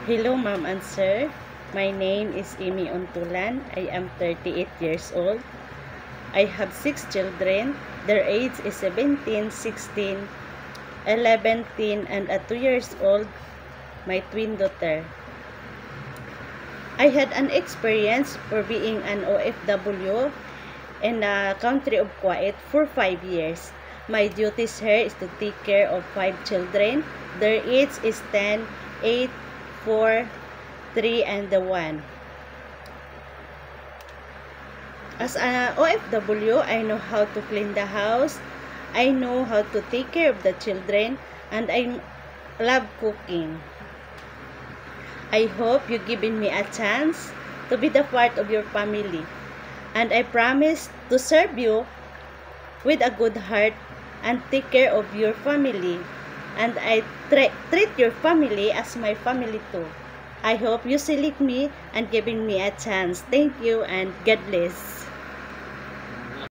Hello, ma'am and sir. My name is Amy Untulan. I am 38 years old. I have 6 children. Their age is 17, 16, 11, 10, and a 2 years old, my twin daughter. I had an experience for being an OFW in the country of Kuwait for 5 years. My duties here is to take care of 5 children. Their age is 10, 8, 4, 3, and 1. As an OFW, I know how to clean the house, I know how to take care of the children, and I love cooking. I hope you given me a chance to be the part of your family, and I promise to serve you with a good heart and take care of your family, and I treat your family as my family too. I hope you select me and giving me a chance. Thank you and God bless.